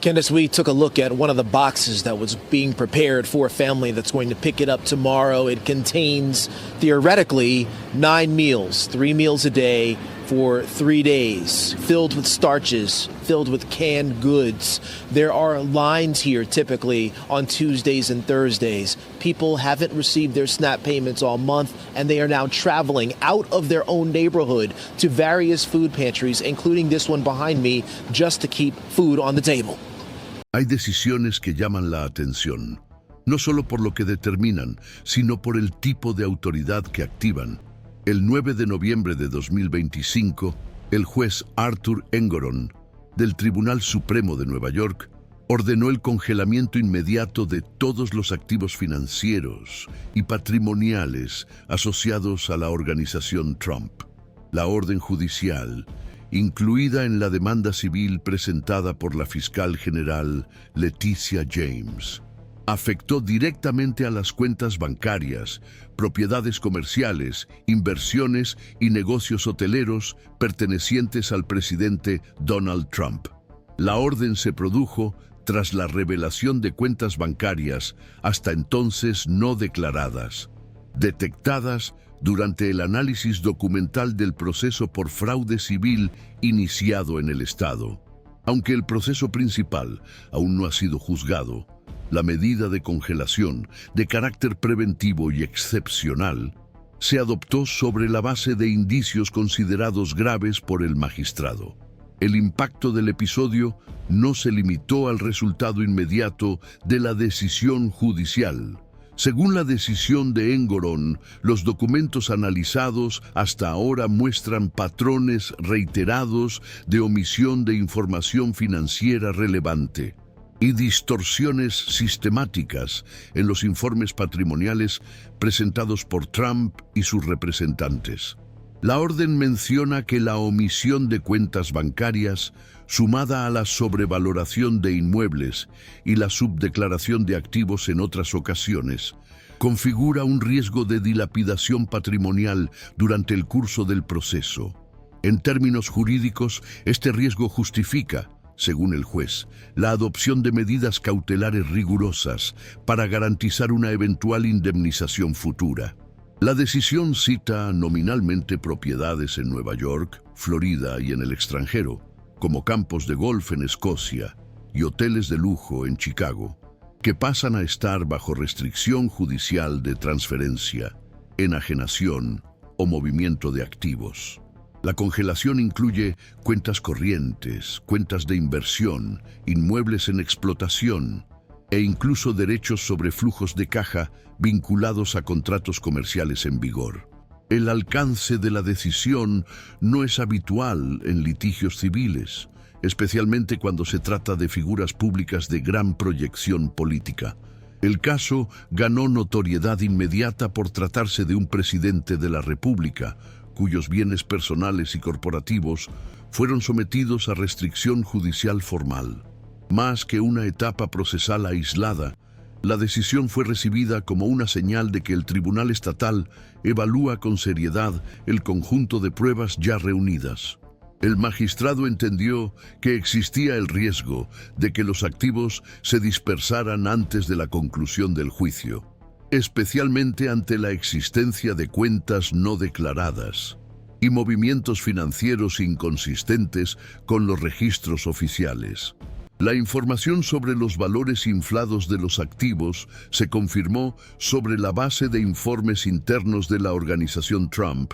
Candace, we took a look at one of the boxes that was being prepared for a family that's going to pick it up tomorrow. It contains, theoretically, 9 meals, 3 meals a day for 3 days, filled with starches, filled with canned goods. There are lines here typically on Tuesdays and Thursdays. People haven't received their SNAP payments all month, and they are now traveling out of their own neighborhood to various food pantries, including this one behind me, just to keep food on the table. Hay decisiones que llaman la atención, no solo por lo que determinan, sino por el tipo de autoridad que activan. El 9 de noviembre de 2025, el juez Arthur Engoron, del Tribunal Supremo de Nueva York, ordenó el congelamiento inmediato de todos los activos financieros y patrimoniales asociados a la organización Trump. La orden judicial, incluida en la demanda civil presentada por la fiscal general Leticia James, afectó directamente a las cuentas bancarias, propiedades comerciales, inversiones y negocios hoteleros pertenecientes al presidente Donald Trump. La orden se produjo tras la revelación de cuentas bancarias hasta entonces no declaradas, detectadas durante el análisis documental del proceso por fraude civil iniciado en el Estado. Aunque el proceso principal aún no ha sido juzgado, la medida de congelación, de carácter preventivo y excepcional, se adoptó sobre la base de indicios considerados graves por el magistrado. El impacto del episodio no se limitó al resultado inmediato de la decisión judicial. Según la decisión de Engoron, los documentos analizados hasta ahora muestran patrones reiterados de omisión de información financiera relevante y distorsiones sistemáticas en los informes patrimoniales presentados por Trump y sus representantes. La orden menciona que la omisión de cuentas bancarias, sumada a la sobrevaloración de inmuebles y la subdeclaración de activos en otras ocasiones, configura un riesgo de dilapidación patrimonial durante el curso del proceso. En términos jurídicos, este riesgo justifica, según el juez, la adopción de medidas cautelares rigurosas para garantizar una eventual indemnización futura. La decisión cita nominalmente propiedades en Nueva York, Florida y en el extranjero, como campos de golf en Escocia y hoteles de lujo en Chicago, que pasan a estar bajo restricción judicial de transferencia, enajenación o movimiento de activos. La congelación incluye cuentas corrientes, cuentas de inversión, inmuebles en explotación e incluso derechos sobre flujos de caja vinculados a contratos comerciales en vigor. El alcance de la decisión no es habitual en litigios civiles, especialmente cuando se trata de figuras públicas de gran proyección política. El caso ganó notoriedad inmediata por tratarse de un presidente de la República, cuyos bienes personales y corporativos fueron sometidos a restricción judicial formal. Más que una etapa procesal aislada, la decisión fue recibida como una señal de que el Tribunal Estatal evalúa con seriedad el conjunto de pruebas ya reunidas. El magistrado entendió que existía el riesgo de que los activos se dispersaran antes de la conclusión del juicio, especialmente ante la existencia de cuentas no declaradas y movimientos financieros inconsistentes con los registros oficiales. La información sobre los valores inflados de los activos se confirmó sobre la base de informes internos de la organización Trump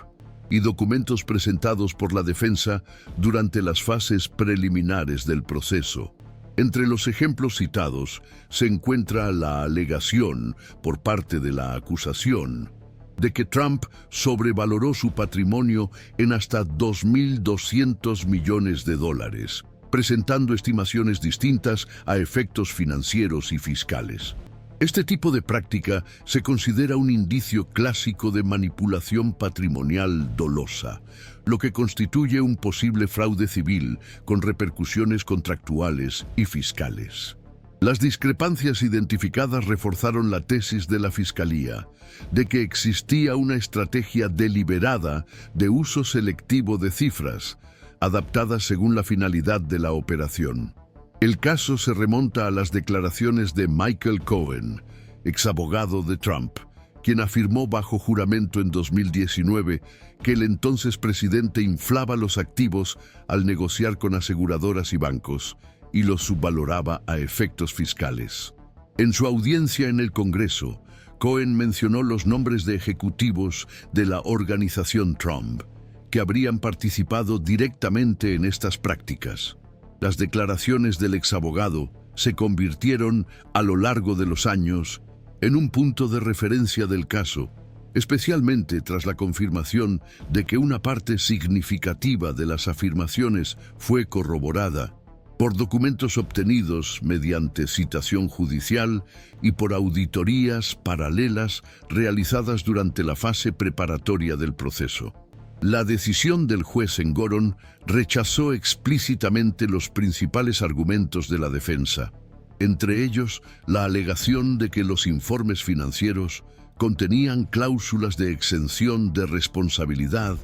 y documentos presentados por la defensa durante las fases preliminares del proceso. Entre los ejemplos citados se encuentra la alegación por parte de la acusación de que Trump sobrevaloró su patrimonio en hasta $2.200 millones, presentando estimaciones distintas a efectos financieros y fiscales. Este tipo de práctica se considera un indicio clásico de manipulación patrimonial dolosa, lo que constituye un posible fraude civil con repercusiones contractuales y fiscales. Las discrepancias identificadas reforzaron la tesis de la Fiscalía de que existía una estrategia deliberada de uso selectivo de cifras, adaptadas según la finalidad de la operación. El caso se remonta a las declaraciones de Michael Cohen, exabogado de Trump, quien afirmó bajo juramento en 2019 que el entonces presidente inflaba los activos al negociar con aseguradoras y bancos y los subvaloraba a efectos fiscales. En su audiencia en el Congreso, Cohen mencionó los nombres de ejecutivos de la organización Trump que habrían participado directamente en estas prácticas. Las declaraciones del exabogado se convirtieron, a lo largo de los años, en un punto de referencia del caso, especialmente tras la confirmación de que una parte significativa de las afirmaciones fue corroborada por documentos obtenidos mediante citación judicial y por auditorías paralelas realizadas durante la fase preparatoria del proceso. La decisión del juez Engoron rechazó explícitamente los principales argumentos de la defensa, entre ellos la alegación de que los informes financieros contenían cláusulas de exención de responsabilidad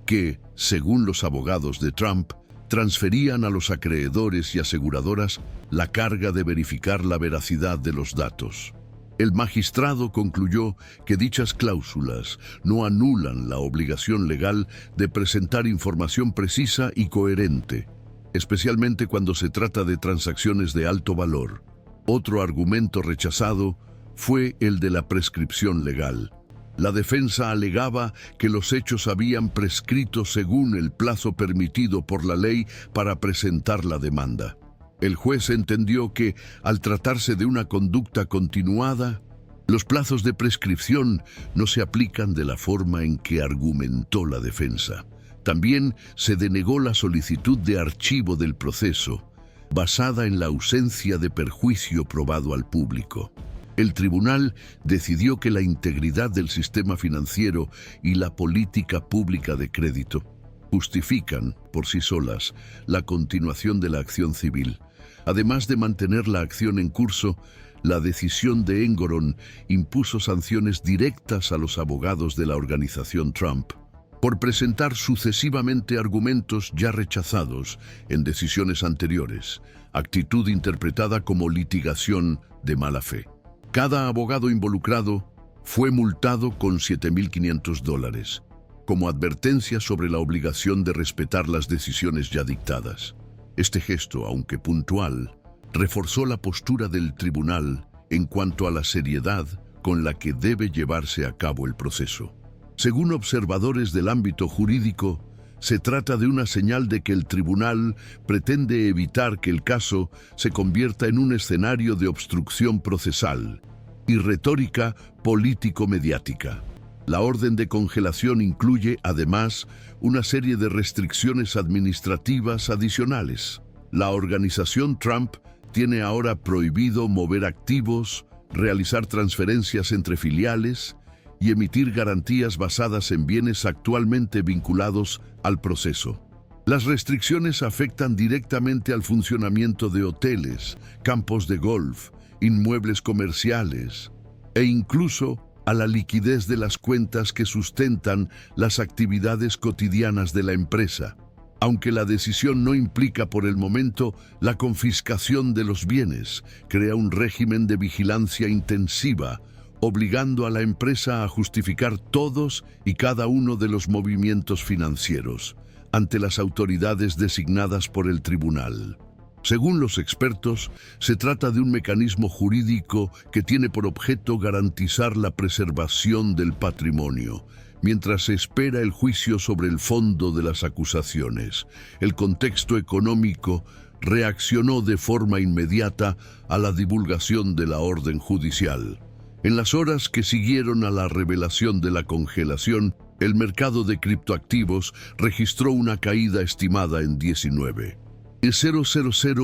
que, según los abogados de Trump, transferían a los acreedores y aseguradoras la carga de verificar la veracidad de los datos. El magistrado concluyó que dichas cláusulas no anulan la obligación legal de presentar información precisa y coherente, especialmente cuando se trata de transacciones de alto valor. Otro argumento rechazado fue el de la prescripción legal. La defensa alegaba que los hechos habían prescrito según el plazo permitido por la ley para presentar la demanda. El juez entendió que, al tratarse de una conducta continuada, los plazos de prescripción no se aplican de la forma en que argumentó la defensa. También se denegó la solicitud de archivo del proceso, basada en la ausencia de perjuicio probado al público. El tribunal decidió que la integridad del sistema financiero y la política pública de crédito justifican, por sí solas, la continuación de la acción civil. Además de mantener la acción en curso, la decisión de Engoron impuso sanciones directas a los abogados de la organización Trump por presentar sucesivamente argumentos ya rechazados en decisiones anteriores, actitud interpretada como litigación de mala fe. Cada abogado involucrado fue multado con $7,500 como advertencia sobre la obligación de respetar las decisiones ya dictadas. Este gesto, aunque puntual, reforzó la postura del tribunal en cuanto a la seriedad con la que debe llevarse a cabo el proceso. Según observadores del ámbito jurídico, se trata de una señal de que el tribunal pretende evitar que el caso se convierta en un escenario de obstrucción procesal y retórica político-mediática. La orden de congelación incluye, además, una serie de restricciones administrativas adicionales. La organización Trump tiene ahora prohibido mover activos, realizar transferencias entre filiales y emitir garantías basadas en bienes actualmente vinculados al proceso. Las restricciones afectan directamente al funcionamiento de hoteles, campos de golf, inmuebles comerciales e incluso a la liquidez de las cuentas que sustentan las actividades cotidianas de la empresa, aunque la decisión no implica por el momento la confiscación de los bienes, crea un régimen de vigilancia intensiva, obligando a la empresa a justificar todos y cada uno de los movimientos financieros ante las autoridades designadas por el tribunal. Según los expertos, se trata de un mecanismo jurídico que tiene por objeto garantizar la preservación del patrimonio, mientras se espera el juicio sobre el fondo de las acusaciones. El contexto económico reaccionó de forma inmediata a la divulgación de la orden judicial. En las horas que siguieron a la revelación de la congelación, el mercado de criptoactivos registró una caída estimada en 19,000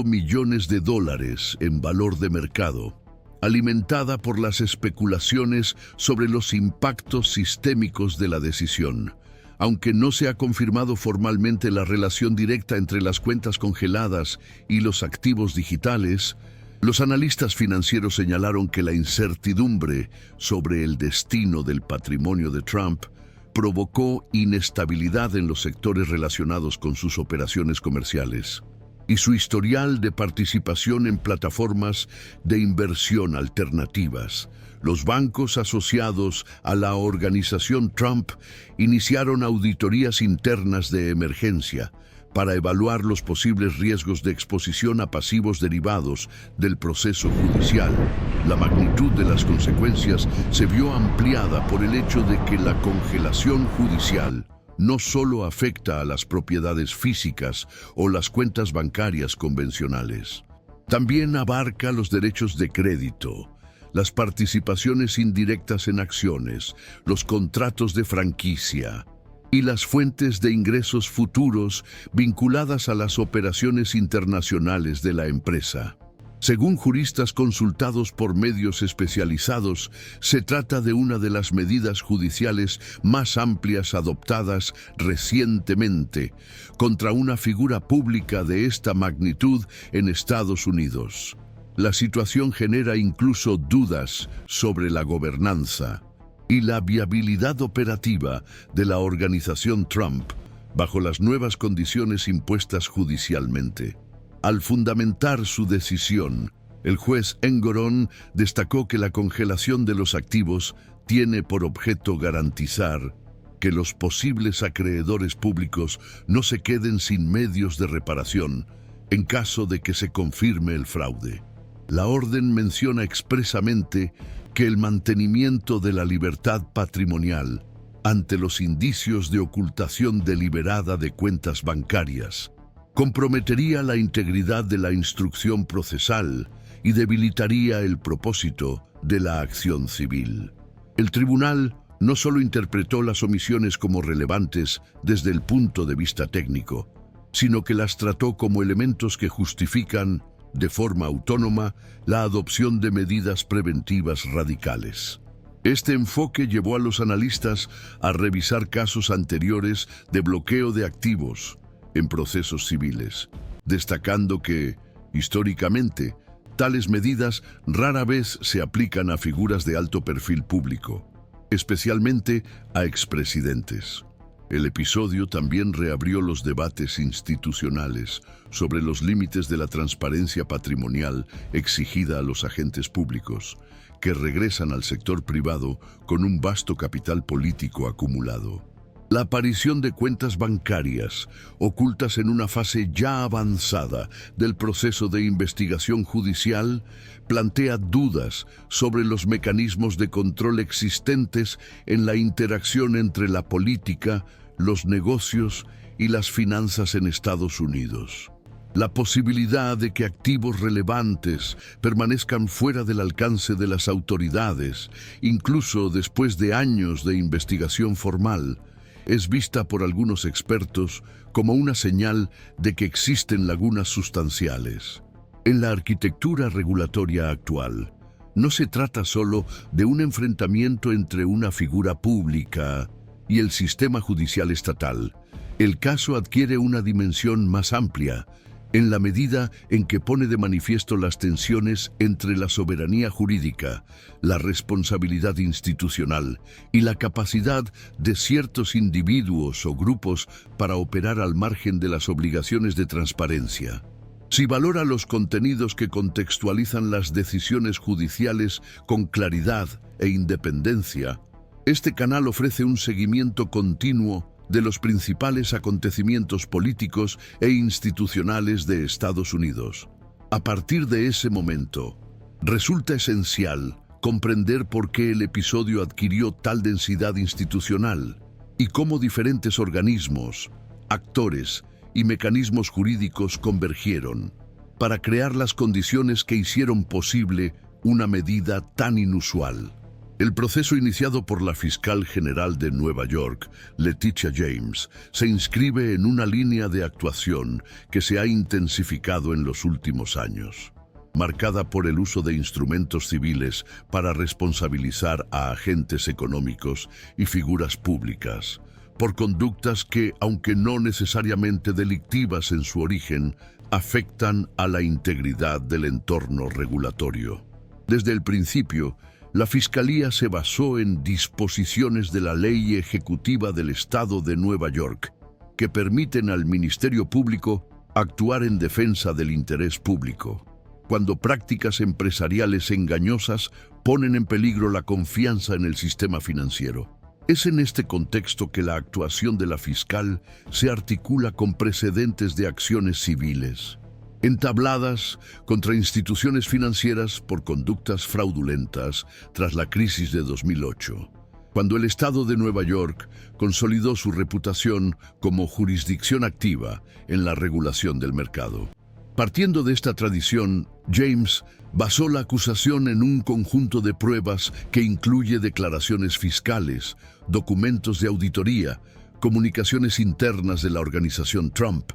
millones de dólares en valor de mercado, alimentada por las especulaciones sobre los impactos sistémicos de la decisión. Aunque no se ha confirmado formalmente la relación directa entre las cuentas congeladas y los activos digitales, los analistas financieros señalaron que la incertidumbre sobre el destino del patrimonio de Trump provocó inestabilidad en los sectores relacionados con sus operaciones comerciales. y su historial de participación en plataformas de inversión alternativas. Los bancos asociados a la organización Trump iniciaron auditorías internas de emergencia para evaluar los posibles riesgos de exposición a pasivos derivados del proceso judicial. La magnitud de las consecuencias se vio ampliada por el hecho de que la congelación judicial no solo afecta a las propiedades físicas o las cuentas bancarias convencionales. También abarca los derechos de crédito, las participaciones indirectas en acciones, los contratos de franquicia y las fuentes de ingresos futuros vinculadas a las operaciones internacionales de la empresa. Según juristas consultados por medios especializados, se trata de una de las medidas judiciales más amplias adoptadas recientemente contra una figura pública de esta magnitud en Estados Unidos. La situación genera incluso dudas sobre la gobernanza y la viabilidad operativa de la organización Trump bajo las nuevas condiciones impuestas judicialmente. Al fundamentar su decisión, el juez Engoron destacó que la congelación de los activos tiene por objeto garantizar que los posibles acreedores públicos no se queden sin medios de reparación en caso de que se confirme el fraude. La orden menciona expresamente que el mantenimiento de la libertad patrimonial ante los indicios de ocultación deliberada de cuentas bancarias comprometería la integridad de la instrucción procesal y debilitaría el propósito de la acción civil. El tribunal no solo interpretó las omisiones como relevantes desde el punto de vista técnico, sino que las trató como elementos que justifican, de forma autónoma, la adopción de medidas preventivas radicales. Este enfoque llevó a los analistas a revisar casos anteriores de bloqueo de activos en procesos civiles, destacando que, históricamente, tales medidas rara vez se aplican a figuras de alto perfil público, especialmente a expresidentes. El episodio también reabrió los debates institucionales sobre los límites de la transparencia patrimonial exigida a los agentes públicos, que regresan al sector privado con un vasto capital político acumulado. La aparición de cuentas bancarias ocultas en una fase ya avanzada del proceso de investigación judicial plantea dudas sobre los mecanismos de control existentes en la interacción entre la política, los negocios y las finanzas en Estados Unidos. La posibilidad de que activos relevantes permanezcan fuera del alcance de las autoridades, incluso después de años de investigación formal, es vista por algunos expertos como una señal de que existen lagunas sustanciales. En la arquitectura regulatoria actual, no se trata solo de un enfrentamiento entre una figura pública y el sistema judicial estatal. El caso adquiere una dimensión más amplia, en la medida en que pone de manifiesto las tensiones entre la soberanía jurídica, la responsabilidad institucional y la capacidad de ciertos individuos o grupos para operar al margen de las obligaciones de transparencia. Si valora los contenidos que contextualizan las decisiones judiciales con claridad e independencia, este canal ofrece un seguimiento continuo de los principales acontecimientos políticos e institucionales de Estados Unidos. A partir de ese momento, resulta esencial comprender por qué el episodio adquirió tal densidad institucional y cómo diferentes organismos, actores y mecanismos jurídicos convergieron para crear las condiciones que hicieron posible una medida tan inusual. El proceso iniciado por la fiscal general de Nueva York, Letitia James, se inscribe en una línea de actuación que se ha intensificado en los últimos años, marcada por el uso de instrumentos civiles para responsabilizar a agentes económicos y figuras públicas, por conductas que, aunque no necesariamente delictivas en su origen, afectan a la integridad del entorno regulatorio. Desde el principio, la Fiscalía se basó en disposiciones de la Ley Ejecutiva del Estado de Nueva York que permiten al Ministerio Público Actuar en defensa del interés público, cuando prácticas empresariales engañosas ponen en peligro la confianza en el sistema financiero. Es en este contexto que la actuación de la fiscal se articula con precedentes de acciones civiles, entabladas contra instituciones financieras por conductas fraudulentas tras la crisis de 2008, cuando el Estado de Nueva York consolidó su reputación como jurisdicción activa en la regulación del mercado. Partiendo de esta tradición, James basó la acusación en un conjunto de pruebas que incluye declaraciones fiscales, documentos de auditoría, comunicaciones internas de la organización Trump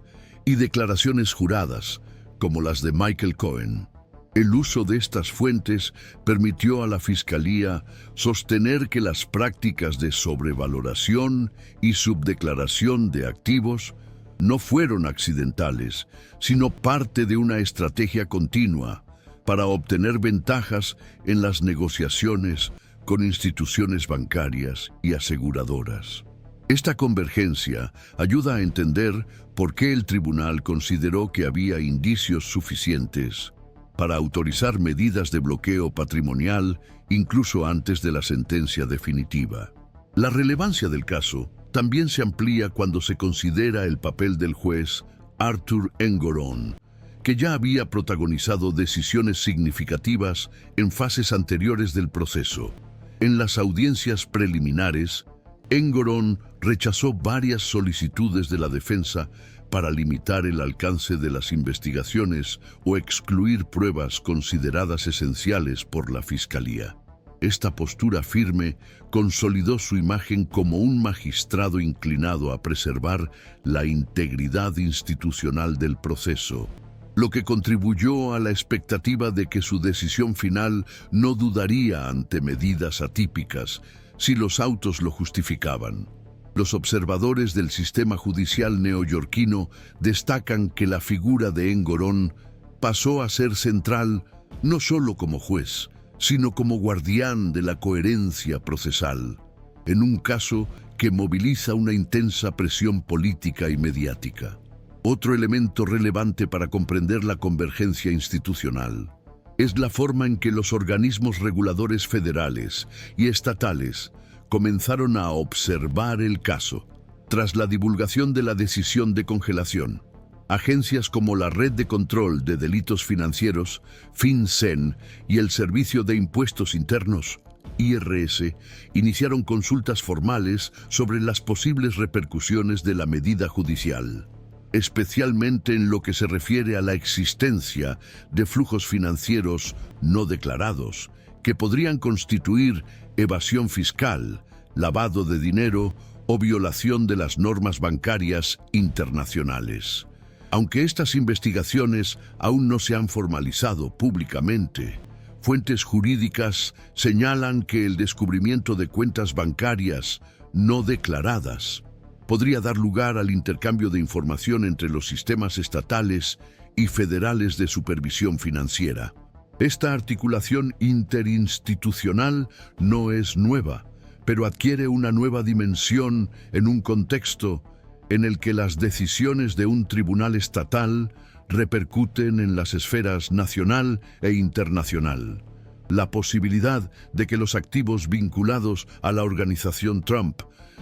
y declaraciones juradas, como las de Michael Cohen. El uso de estas fuentes permitió a la Fiscalía sostener que las prácticas de sobrevaloración y subdeclaración de activos no fueron accidentales, sino parte de una estrategia continua para obtener ventajas en las negociaciones con instituciones bancarias y aseguradoras. Esta convergencia ayuda a entender por qué el tribunal consideró que había indicios suficientes para autorizar medidas de bloqueo patrimonial incluso antes de la sentencia definitiva. La relevancia del caso también se amplía cuando se considera el papel del juez Arthur Engoron, que ya había protagonizado decisiones significativas en fases anteriores del proceso. En las audiencias preliminares, Engoron rechazó varias solicitudes de la defensa para limitar el alcance de las investigaciones o excluir pruebas consideradas esenciales por la Fiscalía. Esta postura firme consolidó su imagen como un magistrado inclinado a preservar la integridad institucional del proceso, lo que contribuyó a la expectativa de que su decisión final no dudaría ante medidas atípicas si los autos lo justificaban. Los observadores del sistema judicial neoyorquino destacan que la figura de Engoron pasó a ser central no solo como juez, sino como guardián de la coherencia procesal, en un caso que moviliza una intensa presión política y mediática. Otro elemento relevante para comprender la convergencia institucional es la forma en que los organismos reguladores federales y estatales comenzaron a observar el caso. Tras la divulgación de la decisión de congelación, agencias como la Red de Control de Delitos Financieros, FinCEN, y el Servicio de Impuestos Internos, IRS, iniciaron consultas formales sobre las posibles repercusiones de la medida judicial, especialmente en lo que se refiere a la existencia de flujos financieros no declarados, que podrían constituir evasión fiscal, lavado de dinero o violación de las normas bancarias internacionales. Aunque estas investigaciones aún no se han formalizado públicamente, fuentes jurídicas señalan que el descubrimiento de cuentas bancarias no declaradas podría dar lugar al intercambio de información entre los sistemas estatales y federales de supervisión financiera. Esta articulación interinstitucional no es nueva, pero adquiere una nueva dimensión en un contexto en el que las decisiones de un tribunal estatal repercuten en las esferas nacional e internacional. La posibilidad de que los activos vinculados a la organización Trump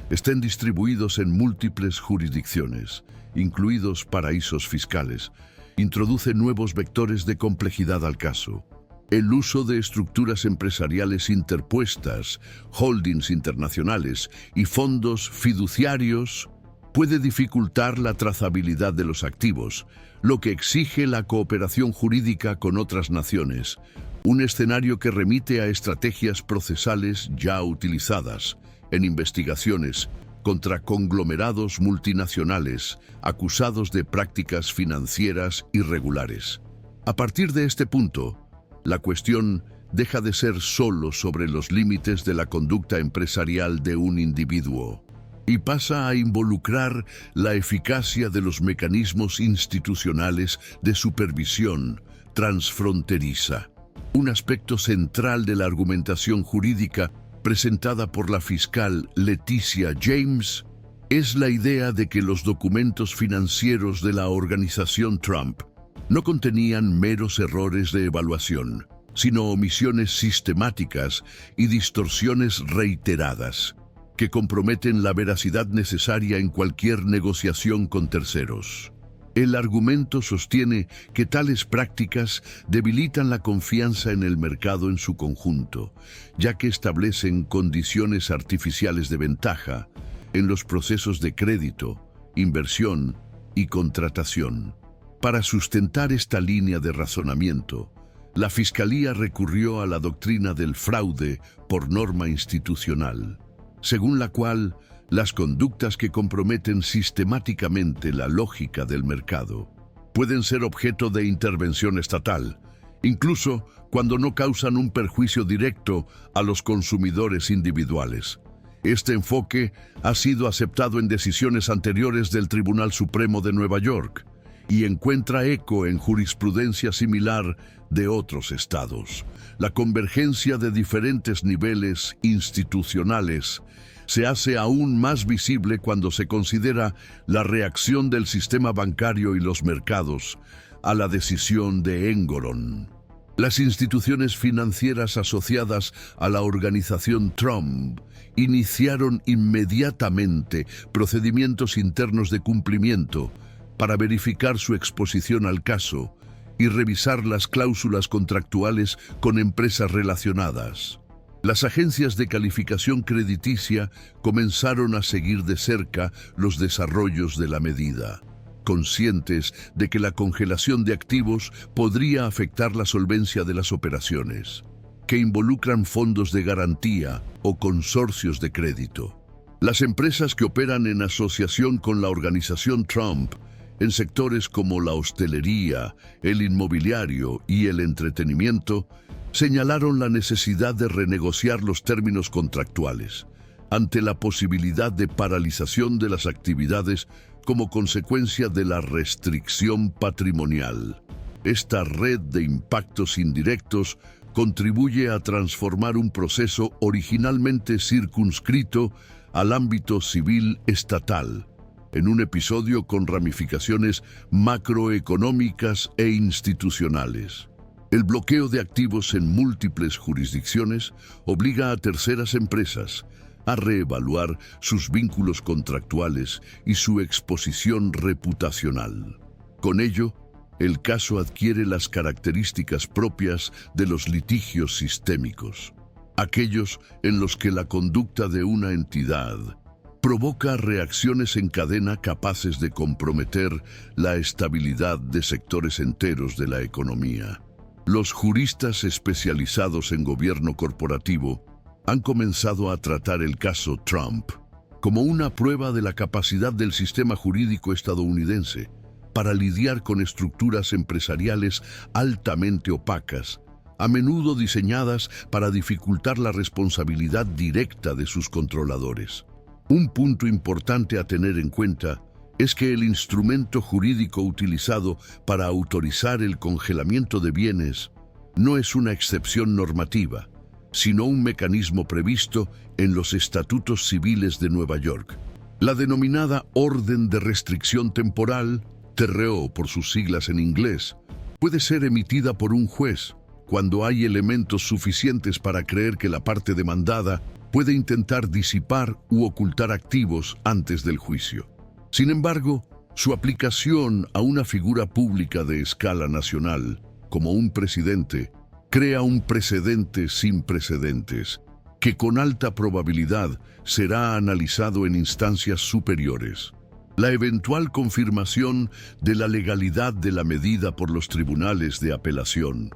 estén distribuidos en múltiples jurisdicciones, incluidos paraísos fiscales, introduce nuevos vectores de complejidad al caso. El uso de estructuras empresariales interpuestas, holdings internacionales y fondos fiduciarios puede dificultar la trazabilidad de los activos, lo que exige la cooperación jurídica con otras naciones, un escenario que remite a estrategias procesales ya utilizadas en investigaciones contra conglomerados multinacionales acusados de prácticas financieras irregulares. A partir de este punto, la cuestión deja de ser solo sobre los límites de la conducta empresarial de un individuo y pasa a involucrar la eficacia de los mecanismos institucionales de supervisión transfronteriza. Un aspecto central de la argumentación jurídica presentada por la fiscal Leticia James es la idea de que los documentos financieros de la organización Trump no contenían meros errores de evaluación, sino omisiones sistemáticas y distorsiones reiteradas que comprometen la veracidad necesaria en cualquier negociación con terceros. El argumento sostiene que tales prácticas debilitan la confianza en el mercado en su conjunto, ya que establecen condiciones artificiales de ventaja en los procesos de crédito, inversión y contratación. Para sustentar esta línea de razonamiento, la Fiscalía recurrió a la doctrina del fraude por norma institucional, según la cual las conductas que comprometen sistemáticamente la lógica del mercado pueden ser objeto de intervención estatal, incluso cuando no causan un perjuicio directo a los consumidores individuales. Este enfoque ha sido aceptado en decisiones anteriores del Tribunal Supremo de Nueva York y encuentra eco en jurisprudencia similar de otros estados. La convergencia de diferentes niveles institucionales se hace aún más visible cuando se considera la reacción del sistema bancario y los mercados a la decisión de Engoron. Las instituciones financieras asociadas a la organización Trump iniciaron inmediatamente procedimientos internos de cumplimiento para verificar su exposición al caso y revisar las cláusulas contractuales con empresas relacionadas. Las agencias de calificación crediticia comenzaron a seguir de cerca los desarrollos de la medida, conscientes de que la congelación de activos podría afectar la solvencia de las operaciones, que involucran fondos de garantía o consorcios de crédito. Las empresas que operan en asociación con la organización Trump en sectores como la hostelería, el inmobiliario y el entretenimiento señalaron la necesidad de renegociar los términos contractuales ante la posibilidad de paralización de las actividades como consecuencia de la restricción patrimonial. Esta red de impactos indirectos contribuye a transformar un proceso originalmente circunscrito al ámbito civil estatal en un episodio con ramificaciones macroeconómicas e institucionales. El bloqueo de activos en múltiples jurisdicciones obliga a terceras empresas a reevaluar sus vínculos contractuales y su exposición reputacional. Con ello, el caso adquiere las características propias de los litigios sistémicos, aquellos en los que la conducta de una entidad provoca reacciones en cadena capaces de comprometer la estabilidad de sectores enteros de la economía. Los juristas especializados en gobierno corporativo han comenzado a tratar el caso Trump como una prueba de la capacidad del sistema jurídico estadounidense para lidiar con estructuras empresariales altamente opacas, a menudo diseñadas para dificultar la responsabilidad directa de sus controladores. Un punto importante a tener en cuenta es que el instrumento jurídico utilizado para autorizar el congelamiento de bienes no es una excepción normativa, sino un mecanismo previsto en los estatutos civiles de Nueva York. La denominada Orden de Restricción Temporal, TRO por sus siglas en inglés, puede ser emitida por un juez cuando hay elementos suficientes para creer que la parte demandada puede intentar disipar u ocultar activos antes del juicio. Sin embargo, su aplicación a una figura pública de escala nacional, como un presidente, crea un precedente sin precedentes, que con alta probabilidad será analizado en instancias superiores. La eventual confirmación de la legalidad de la medida por los tribunales de apelación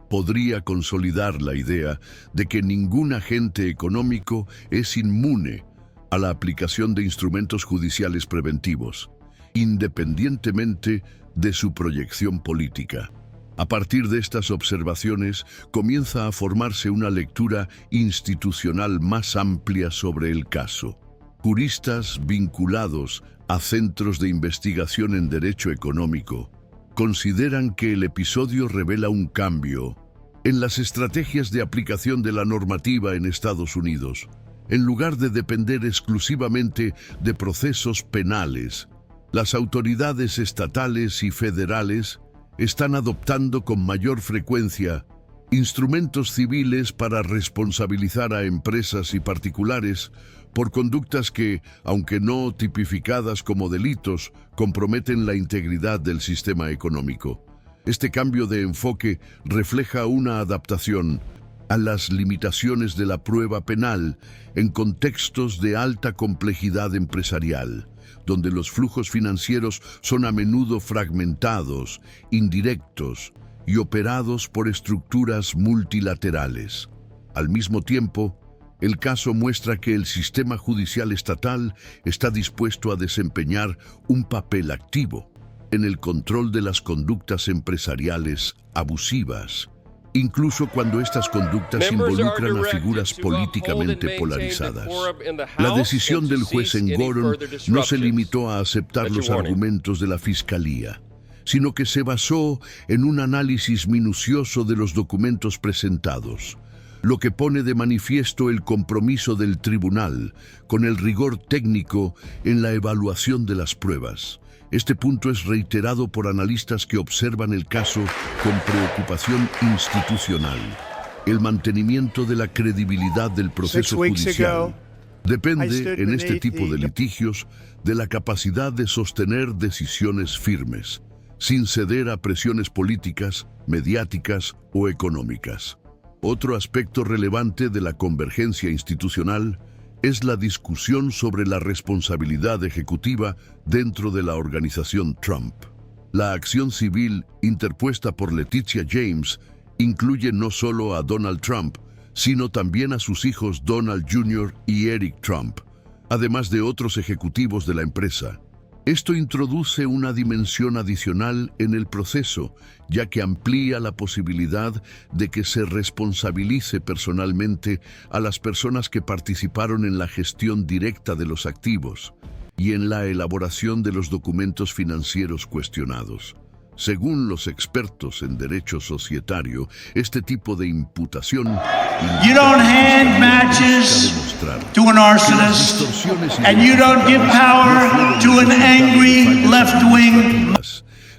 podría consolidar la idea de que ningún agente económico es inmune a la aplicación de instrumentos judiciales preventivos, independientemente de su proyección política. A partir de estas observaciones, comienza a formarse una lectura institucional más amplia sobre el caso. Juristas vinculados a centros de investigación en derecho económico consideran que el episodio revela un cambio en las estrategias de aplicación de la normativa en Estados Unidos, En lugar de depender exclusivamente de procesos penales, las autoridades estatales y federales están adoptando con mayor frecuencia instrumentos civiles para responsabilizar a empresas y particulares por conductas que, aunque no tipificadas como delitos, comprometen la integridad del sistema económico. Este cambio de enfoque refleja una adaptación a las limitaciones de la prueba penal en contextos de alta complejidad empresarial, donde los flujos financieros son a menudo fragmentados, indirectos y operados por estructuras multilaterales. Al mismo tiempo, el caso muestra que el sistema judicial estatal está dispuesto a desempeñar un papel activo en el control de las conductas empresariales abusivas, incluso cuando estas conductas involucran a figuras políticamente polarizadas. La decisión del juez Engoron no se limitó a aceptar los argumentos de la Fiscalía, sino que se basó en un análisis minucioso de los documentos presentados, lo que pone de manifiesto el compromiso del tribunal con el rigor técnico en la evaluación de las pruebas. Este punto es reiterado por analistas que observan el caso con preocupación institucional. El mantenimiento de la credibilidad del proceso judicial depende, en este tipo de litigios, de la capacidad de sostener decisiones firmes, sin ceder a presiones políticas, mediáticas o económicas. Otro aspecto relevante de la convergencia institucional es la discusión sobre la responsabilidad ejecutiva dentro de la organización Trump. La acción civil interpuesta por Letitia James incluye no solo a Donald Trump, sino también a sus hijos Donald Jr. y Eric Trump, además de otros ejecutivos de la empresa. Esto introduce una dimensión adicional en el proceso, ya que amplía la posibilidad de que se responsabilice personalmente a las personas que participaron en la gestión directa de los activos y en la elaboración de los documentos financieros cuestionados. Según los expertos en derecho societario, este tipo de imputación You don't hand matches to an arsonist, and you don't give power to an angry left-wing,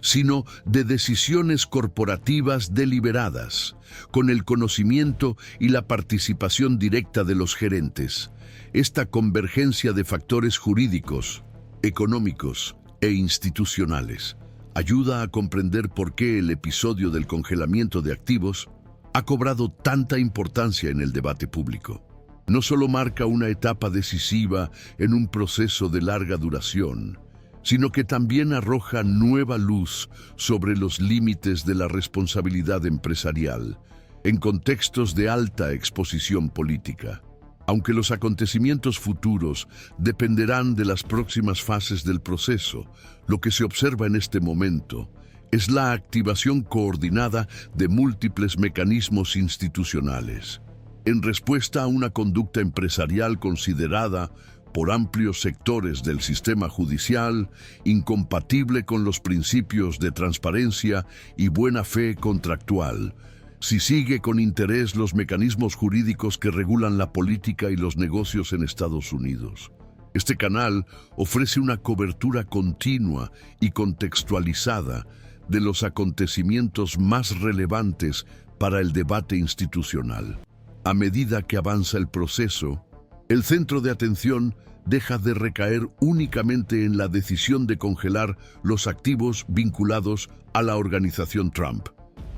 sino de decisiones corporativas deliberadas, con el conocimiento y la participación directa de los gerentes. Esta convergencia de factores jurídicos, económicos e institucionales ayuda a comprender por qué el episodio del congelamiento de activos ha cobrado tanta importancia en el debate público. No solo marca una etapa decisiva en un proceso de larga duración, sino que también arroja nueva luz sobre los límites de la responsabilidad empresarial en contextos de alta exposición política. Aunque los acontecimientos futuros dependerán de las próximas fases del proceso, lo que se observa en este momento es la activación coordinada de múltiples mecanismos institucionales, en respuesta a una conducta empresarial considerada por amplios sectores del sistema judicial incompatible con los principios de transparencia y buena fe contractual. Si sigue con interés los mecanismos jurídicos que regulan la política y los negocios en Estados Unidos. Este canal ofrece una cobertura continua y contextualizada de los acontecimientos más relevantes para el debate institucional. A medida que avanza el proceso, el centro de atención deja de recaer únicamente en la decisión de congelar los activos vinculados a la organización Trump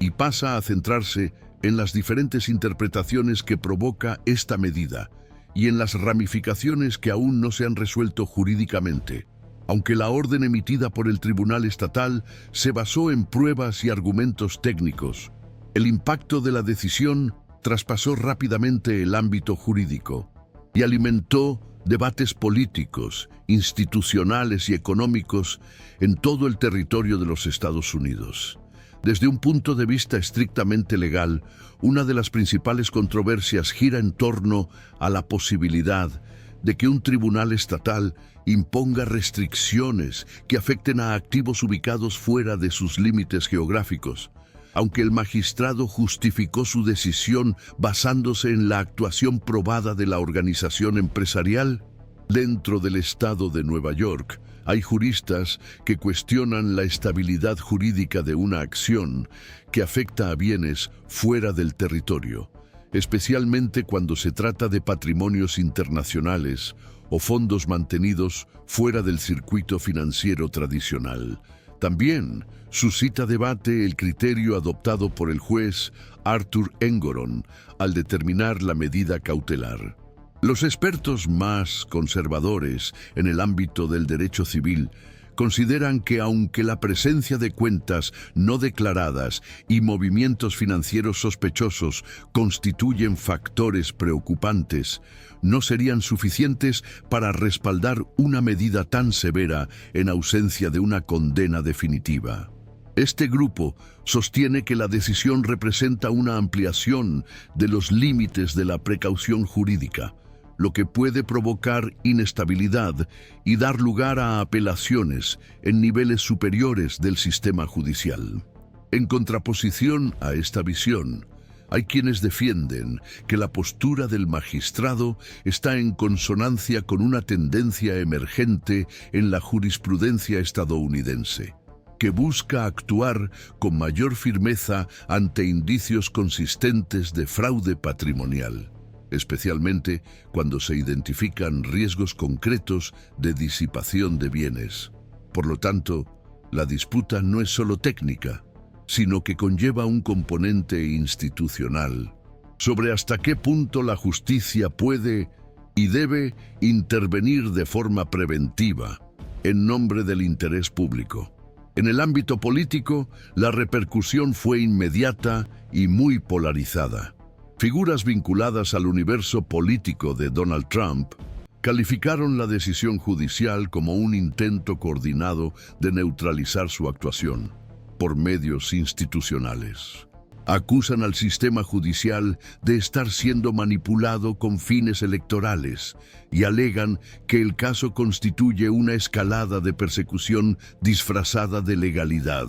y pasa a centrarse en las diferentes interpretaciones que provoca esta medida y en las ramificaciones que aún no se han resuelto jurídicamente. Aunque la orden emitida por el Tribunal Estatal se basó en pruebas y argumentos técnicos, el impacto de la decisión traspasó rápidamente el ámbito jurídico y alimentó debates políticos, institucionales y económicos en todo el territorio de los Estados Unidos. Desde un punto de vista estrictamente legal, una de las principales controversias gira en torno a la posibilidad de que un tribunal estatal imponga restricciones que afecten a activos ubicados fuera de sus límites geográficos, Aunque el magistrado justificó su decisión basándose en la actuación probada de la organización empresarial, dentro del estado de Nueva York, hay juristas que cuestionan la estabilidad jurídica de una acción que afecta a bienes fuera del territorio, especialmente cuando se trata de patrimonios internacionales o fondos mantenidos fuera del circuito financiero tradicional. También suscita debate el criterio adoptado por el juez Arthur Engoron al determinar la medida cautelar. Los expertos más conservadores en el ámbito del derecho civil consideran que aunque la presencia de cuentas no declaradas y movimientos financieros sospechosos constituyen factores preocupantes, no serían suficientes para respaldar una medida tan severa en ausencia de una condena definitiva. Este grupo sostiene que la decisión representa una ampliación de los límites de la precaución jurídica, lo que puede provocar inestabilidad y dar lugar a apelaciones en niveles superiores del sistema judicial. En contraposición a esta visión, hay quienes defienden que la postura del magistrado está en consonancia con una tendencia emergente en la jurisprudencia estadounidense, que busca actuar con mayor firmeza ante indicios consistentes de fraude patrimonial, especialmente cuando se identifican riesgos concretos de disipación de bienes. Por lo tanto, la disputa no es solo técnica, sino que conlleva un componente institucional sobre hasta qué punto la justicia puede y debe intervenir de forma preventiva en nombre del interés público. En el ámbito político, la repercusión fue inmediata y muy polarizada. Figuras vinculadas al universo político de Donald Trump calificaron la decisión judicial como un intento coordinado de neutralizar su actuación por medios institucionales. Acusan al sistema judicial de estar siendo manipulado con fines electorales y alegan que el caso constituye una escalada de persecución disfrazada de legalidad.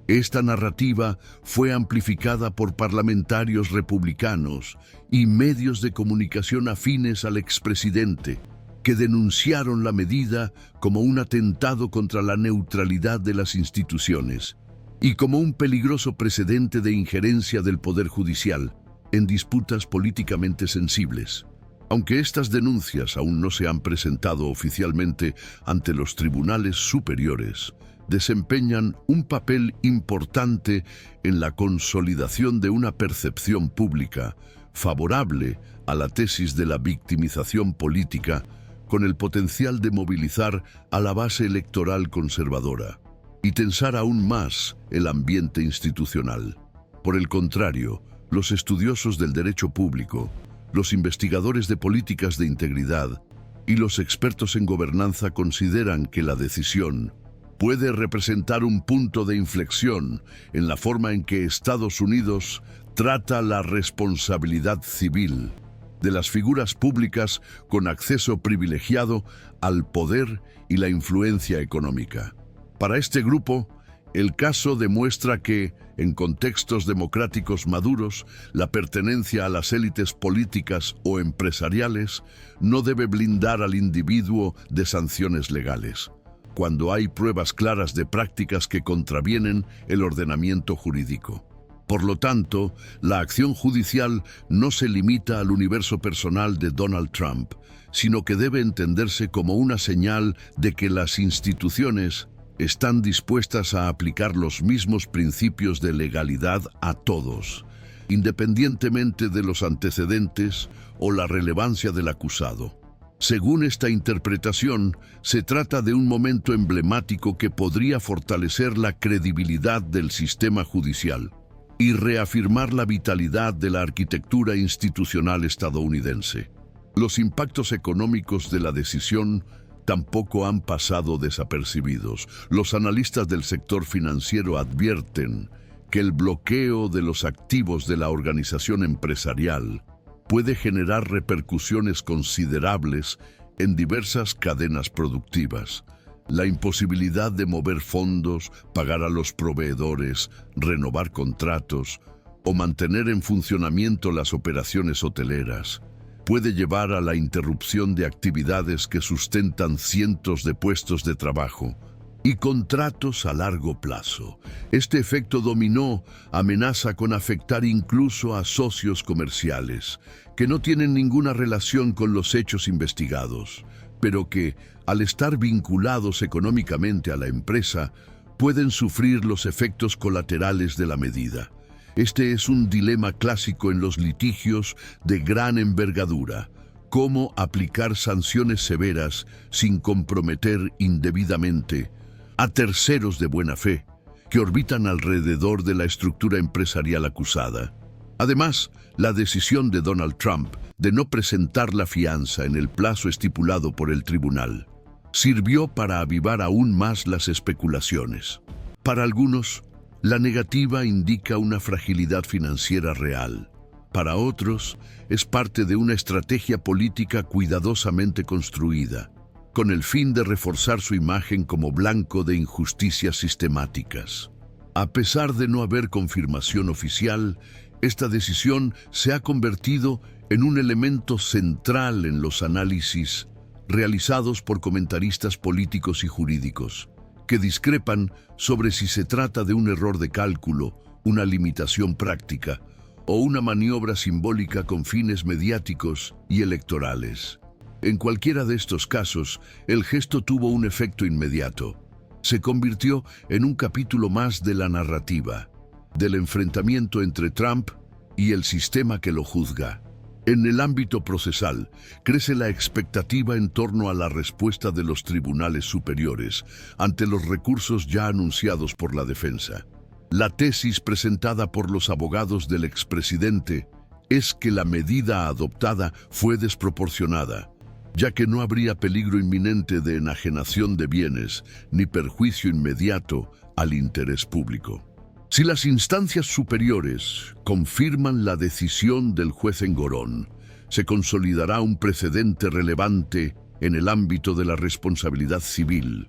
Esta narrativa fue amplificada por parlamentarios republicanos y medios de comunicación afines al expresidente, que denunciaron la medida como un atentado contra la neutralidad de las instituciones y como un peligroso precedente de injerencia del Poder Judicial en disputas políticamente sensibles. Aunque estas denuncias aún no se han presentado oficialmente ante los tribunales superiores, desempeñan un papel importante en la consolidación de una percepción pública favorable a la tesis de la victimización política, con el potencial de movilizar a la base electoral conservadora y tensar aún más el ambiente institucional. Por el contrario, los estudiosos del derecho público, los investigadores de políticas de integridad y los expertos en gobernanza consideran que la decisión puede representar un punto de inflexión en la forma en que Estados Unidos trata la responsabilidad civil de las figuras públicas con acceso privilegiado al poder y la influencia económica. Para este grupo, el caso demuestra que, en contextos democráticos maduros, la pertenencia a las élites políticas o empresariales no debe blindar al individuo de sanciones legales, cuando hay pruebas claras de prácticas que contravienen el ordenamiento jurídico. Por lo tanto, la acción judicial no se limita al universo personal de Donald Trump, sino que debe entenderse como una señal de que las instituciones están dispuestas a aplicar los mismos principios de legalidad a todos, independientemente de los antecedentes o la relevancia del acusado. Según esta interpretación, se trata de un momento emblemático que podría fortalecer la credibilidad del sistema judicial y reafirmar la vitalidad de la arquitectura institucional estadounidense. Los impactos económicos de la decisión tampoco han pasado desapercibidos. Los analistas del sector financiero advierten que el bloqueo de los activos de la organización empresarial puede generar repercusiones considerables en diversas cadenas productivas, La imposibilidad de mover fondos, pagar a los proveedores, renovar contratos o mantener en funcionamiento las operaciones hoteleras puede llevar a la interrupción de actividades que sustentan cientos de puestos de trabajo y contratos a largo plazo. Este efecto dominó amenaza con afectar incluso a socios comerciales que no tienen ninguna relación con los hechos investigados, pero que, al estar vinculados económicamente a la empresa, pueden sufrir los efectos colaterales de la medida. Este es un dilema clásico en los litigios de gran envergadura: cómo aplicar sanciones severas sin comprometer indebidamente a terceros de buena fe que orbitan alrededor de la estructura empresarial acusada. Además, la decisión de Donald Trump de no presentar la fianza en el plazo estipulado por el tribunal sirvió para avivar aún más las especulaciones. Para algunos, la negativa indica una fragilidad financiera real. Para otros, es parte de una estrategia política cuidadosamente construida, con el fin de reforzar su imagen como blanco de injusticias sistemáticas. A pesar de no haber confirmación oficial, esta decisión se ha convertido en un elemento central en los análisis realizados por comentaristas políticos y jurídicos, que discrepan sobre si se trata de un error de cálculo, una limitación práctica o una maniobra simbólica con fines mediáticos y electorales. En cualquiera de estos casos, el gesto tuvo un efecto inmediato. Se convirtió en un capítulo más de la narrativa, del enfrentamiento entre Trump y el sistema que lo juzga. En el ámbito procesal, crece la expectativa en torno a la respuesta de los tribunales superiores ante los recursos ya anunciados por la defensa. La tesis presentada por los abogados del expresidente es que la medida adoptada fue desproporcionada, ya que no habría peligro inminente de enajenación de bienes ni perjuicio inmediato al interés público. Si las instancias superiores confirman la decisión del juez Engoron, se consolidará un precedente relevante en el ámbito de la responsabilidad civil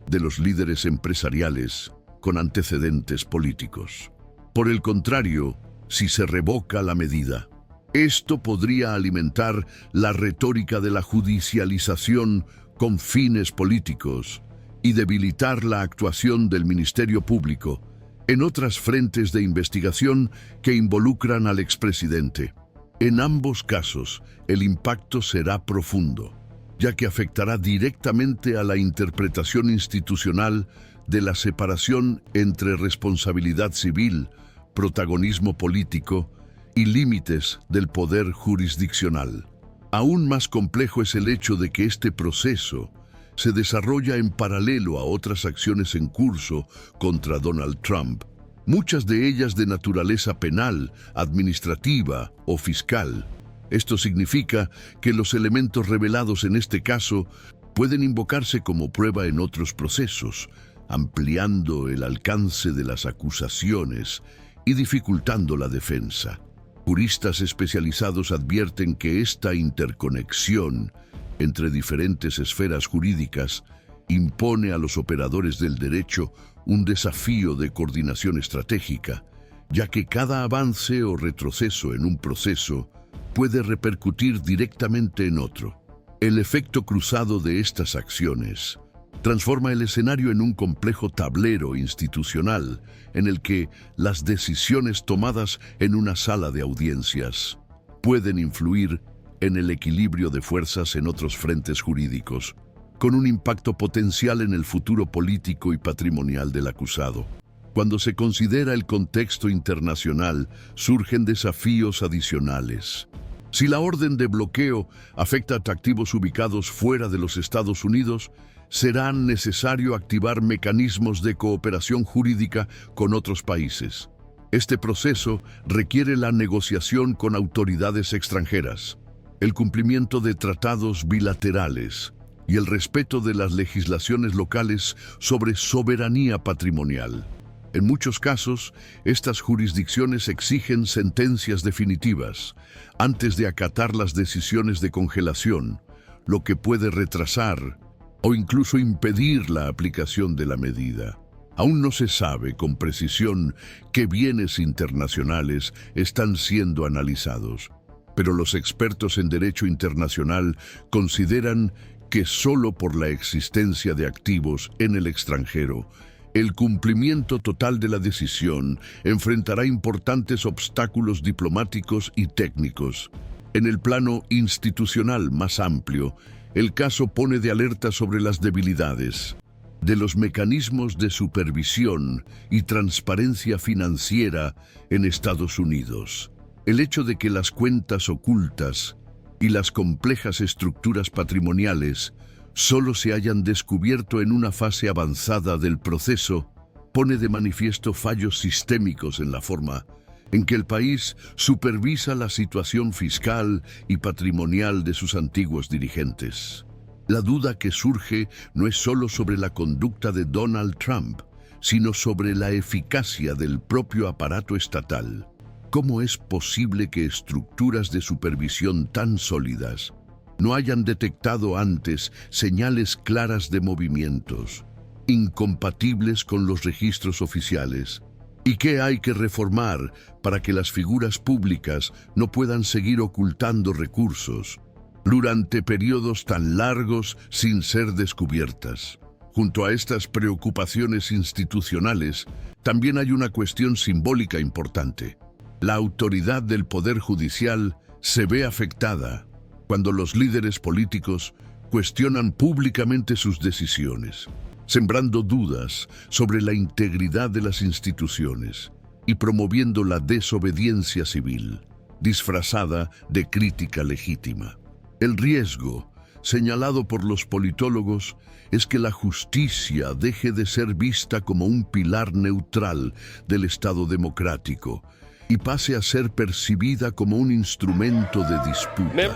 de los líderes empresariales con antecedentes políticos. Por el contrario, si se revoca la medida, esto podría alimentar la retórica de la judicialización con fines políticos y debilitar la actuación del Ministerio Público en otras frentes de investigación que involucran al expresidente. En ambos casos, el impacto será profundo, ya que afectará directamente a la interpretación institucional de la separación entre responsabilidad civil, protagonismo político y límites del poder jurisdiccional. Aún más complejo es el hecho de que este proceso se desarrolla en paralelo a otras acciones en curso contra Donald Trump, muchas de ellas de naturaleza penal, administrativa o fiscal. Esto significa que los elementos revelados en este caso pueden invocarse como prueba en otros procesos, ampliando el alcance de las acusaciones y dificultando la defensa. Juristas especializados advierten que esta interconexión entre diferentes esferas jurídicas impone a los operadores del derecho un desafío de coordinación estratégica, ya que cada avance o retroceso en un proceso puede repercutir directamente en otro. El efecto cruzado de estas acciones transforma el escenario en un complejo tablero institucional en el que las decisiones tomadas en una sala de audiencias pueden influir en el equilibrio de fuerzas en otros frentes jurídicos, con un impacto potencial en el futuro político y patrimonial del acusado. Cuando se considera el contexto internacional, surgen desafíos adicionales. Si la orden de bloqueo afecta a activos ubicados fuera de los Estados Unidos, será necesario activar mecanismos de cooperación jurídica con otros países. Este proceso requiere la negociación con autoridades extranjeras, el cumplimiento de tratados bilaterales y el respeto de las legislaciones locales sobre soberanía patrimonial. En muchos casos, estas jurisdicciones exigen sentencias definitivas antes de acatar las decisiones de congelación, lo que puede retrasar o incluso impedir la aplicación de la medida. Aún no se sabe con precisión qué bienes internacionales están siendo analizados, pero los expertos en derecho internacional consideran que solo por la existencia de activos en el extranjero, el cumplimiento total de la decisión enfrentará importantes obstáculos diplomáticos y técnicos. En el plano institucional más amplio, el caso pone de alerta sobre las debilidades de los mecanismos de supervisión y transparencia financiera en Estados Unidos. El hecho de que las cuentas ocultas y las complejas estructuras patrimoniales solo se hayan descubierto en una fase avanzada del proceso pone de manifiesto fallos sistémicos en la forma en que el país supervisa la situación fiscal y patrimonial de sus antiguos dirigentes. La duda que surge no es solo sobre la conducta de Donald Trump, sino sobre la eficacia del propio aparato estatal. ¿Cómo es posible que estructuras de supervisión tan sólidas no hayan detectado antes señales claras de movimientos, incompatibles con los registros oficiales? ¿Y qué hay que reformar para que las figuras públicas no puedan seguir ocultando recursos durante periodos tan largos sin ser descubiertas? Junto a estas preocupaciones institucionales, también hay una cuestión simbólica importante. La autoridad del Poder Judicial se ve afectada cuando los líderes políticos cuestionan públicamente sus decisiones, sembrando dudas sobre la integridad de las instituciones y promoviendo la desobediencia civil, disfrazada de crítica legítima. El riesgo, señalado por los politólogos, es que la justicia deje de ser vista como un pilar neutral del Estado democrático y pase a ser percibida como un instrumento de disputa.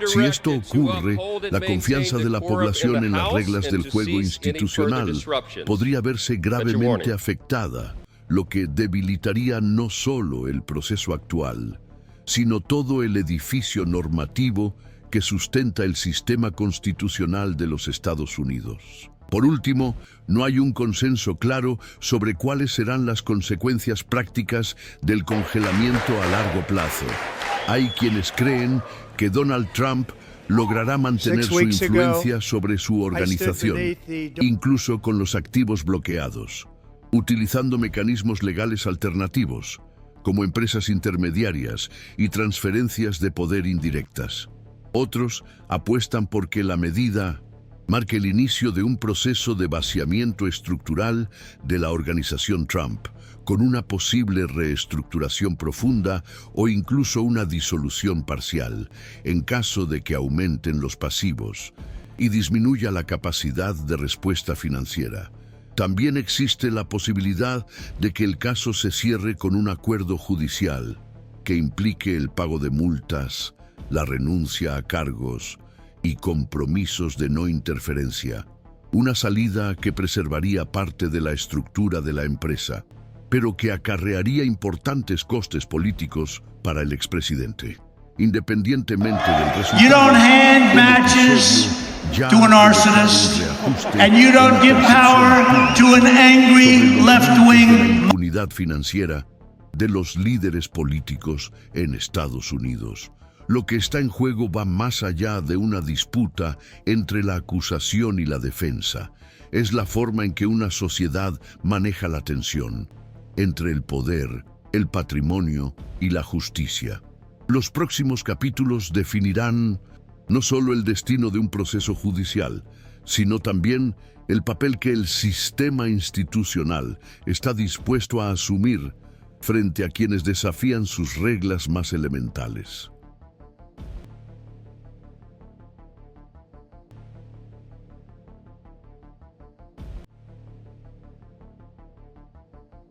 Si esto ocurre, la confianza de la población en las reglas del juego institucional podría verse gravemente afectada, lo que debilitaría no solo el proceso actual, sino todo el edificio normativo que sustenta el sistema constitucional de los Estados Unidos. Por último, no hay un consenso claro sobre cuáles serán las consecuencias prácticas del congelamiento a largo plazo. Hay quienes creen que Donald Trump logrará mantener su influencia sobre su organización, incluso con los activos bloqueados, utilizando mecanismos legales alternativos, como empresas intermediarias y transferencias de poder indirectas. Otros apuestan por que la medida marque el inicio de un proceso de vaciamiento estructural de la organización Trump, con una posible reestructuración profunda o incluso una disolución parcial, en caso de que aumenten los pasivos y disminuya la capacidad de respuesta financiera. También existe la posibilidad de que el caso se cierre con un acuerdo judicial que implique el pago de multas, la renuncia a cargos y compromisos de no interferencia, una salida que preservaría parte de la estructura de la empresa, pero que acarrearía importantes costes políticos para el expresidente. Independientemente del resultado, You don't hand matches to an arsonist, and you don't give power to an angry left-wing. La impunidad financiera de los líderes políticos en Estados Unidos. Lo que está en juego va más allá de una disputa entre la acusación y la defensa. Es la forma en que una sociedad maneja la tensión entre el poder, el patrimonio y la justicia. Los próximos capítulos definirán no solo el destino de un proceso judicial, sino también el papel que el sistema institucional está dispuesto a asumir frente a quienes desafían sus reglas más elementales.